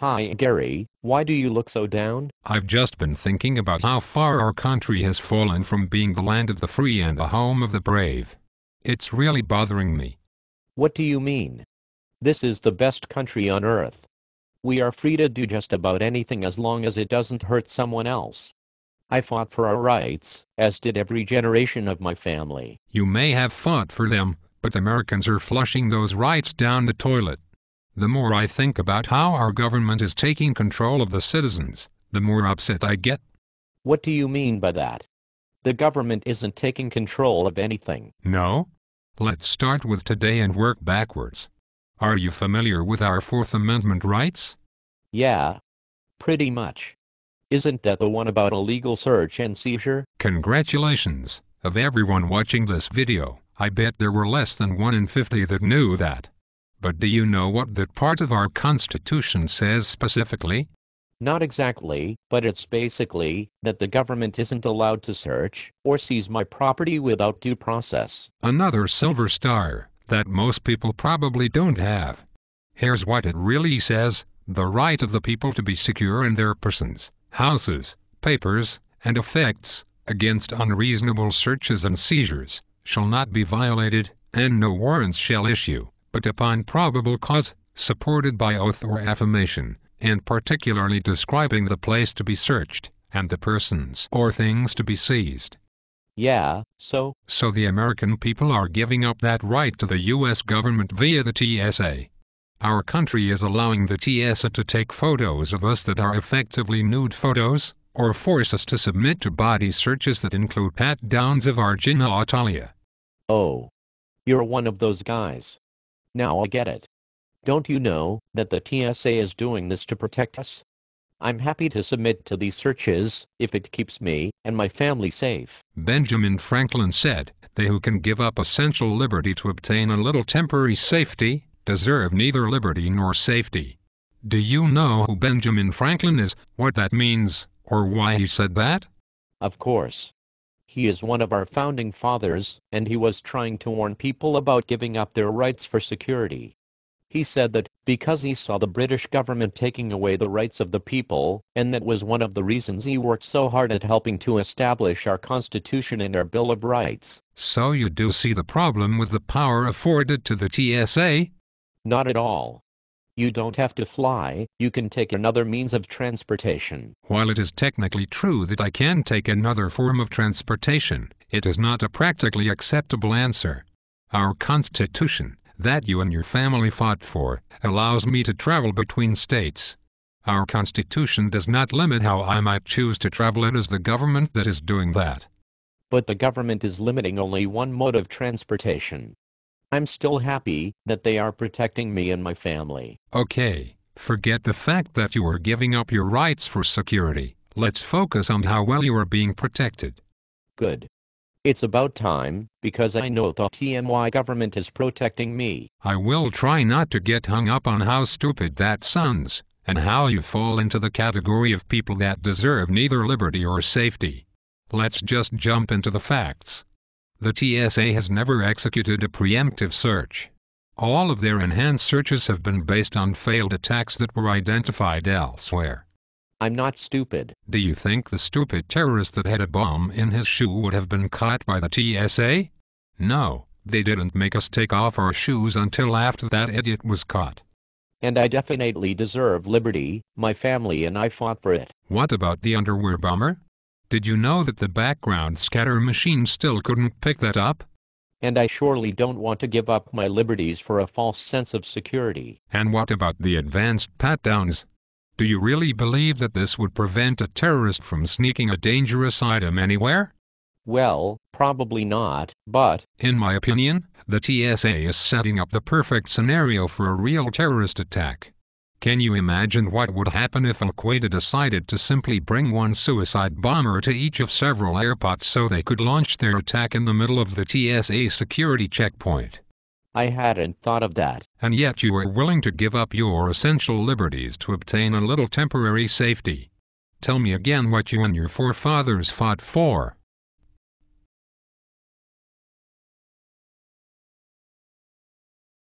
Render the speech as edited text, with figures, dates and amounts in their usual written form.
Hi Gary, why do you look so down? I've just been thinking about how far our country has fallen from being the land of the free and the home of the brave. It's really bothering me. What do you mean? This is the best country on earth. We are free to do just about anything as long as it doesn't hurt someone else. I fought for our rights, as did every generation of my family. You may have fought for them, but Americans are flushing those rights down the toilet. The more I think about how our government is taking control of the citizens, the more upset I get. What do you mean by that? The government isn't taking control of anything. No? Let's start with today and work backwards. Are you familiar with our Fourth Amendment rights? Yeah. Pretty much. Isn't that the one about illegal search and seizure? Congratulations. Of everyone watching this video, I bet there were less than 1 in 50 that knew that. But do you know what that part of our Constitution says specifically? Not exactly, but it's basically that the government isn't allowed to search or seize my property without due process. Another silver star that most people probably don't have. Here's what it really says: the right of the people to be secure in their persons, houses, papers, and effects, against unreasonable searches and seizures, shall not be violated, and no warrants shall issue, but upon probable cause, supported by oath or affirmation, and particularly describing the place to be searched, and the persons or things to be seized. Yeah, so the American people are giving up that right to the U.S. government via the TSA. Our country is allowing the TSA to take photos of us that are effectively nude photos, or force us to submit to body searches that include pat-downs of our genitalia. Oh. You're one of those guys. Now I get it. Don't you know that the TSA is doing this to protect us? I'm happy to submit to these searches if it keeps me and my family safe. Benjamin Franklin said, "They who can give up essential liberty to obtain a little temporary safety, deserve neither liberty nor safety." Do you know who Benjamin Franklin is, what that means, or why he said that? Of course. He is one of our founding fathers, and he was trying to warn people about giving up their rights for security. He said that because he saw the British government taking away the rights of the people, and that was one of the reasons he worked so hard at helping to establish our Constitution and our Bill of Rights. So you do see the problem with the power afforded to the TSA? Not at all. You don't have to fly, you can take another means of transportation. While it is technically true that I can take another form of transportation, it is not a practically acceptable answer. Our Constitution, that you and your family fought for, allows me to travel between states. Our Constitution does not limit how I might choose to travel. It is the government that is doing that. But the government is limiting only one mode of transportation. I'm still happy that they are protecting me and my family. Okay, forget the fact that you are giving up your rights for security. Let's focus on how well you are being protected. Good. It's about time, because I know the TMY government is protecting me. I will try not to get hung up on how stupid that sounds, and how you fall into the category of people that deserve neither liberty or safety. Let's just jump into the facts. The TSA has never executed a preemptive search. All of their enhanced searches have been based on failed attacks that were identified elsewhere. I'm not stupid. Do you think the stupid terrorist that had a bomb in his shoe would have been caught by the TSA? No, they didn't make us take off our shoes until after that idiot was caught. And I definitely deserve liberty, my family and I fought for it. What about the underwear bomber? Did you know that the background scatter machine still couldn't pick that up? And I surely don't want to give up my liberties for a false sense of security. And what about the advanced pat-downs? Do you really believe that this would prevent a terrorist from sneaking a dangerous item anywhere? Well, probably not, but in my opinion, the TSA is setting up the perfect scenario for a real terrorist attack. Can you imagine what would happen if Al-Qaeda decided to simply bring one suicide bomber to each of several airports so they could launch their attack in the middle of the TSA security checkpoint? I hadn't thought of that. And yet you are willing to give up your essential liberties to obtain a little temporary safety. Tell me again what you and your forefathers fought for.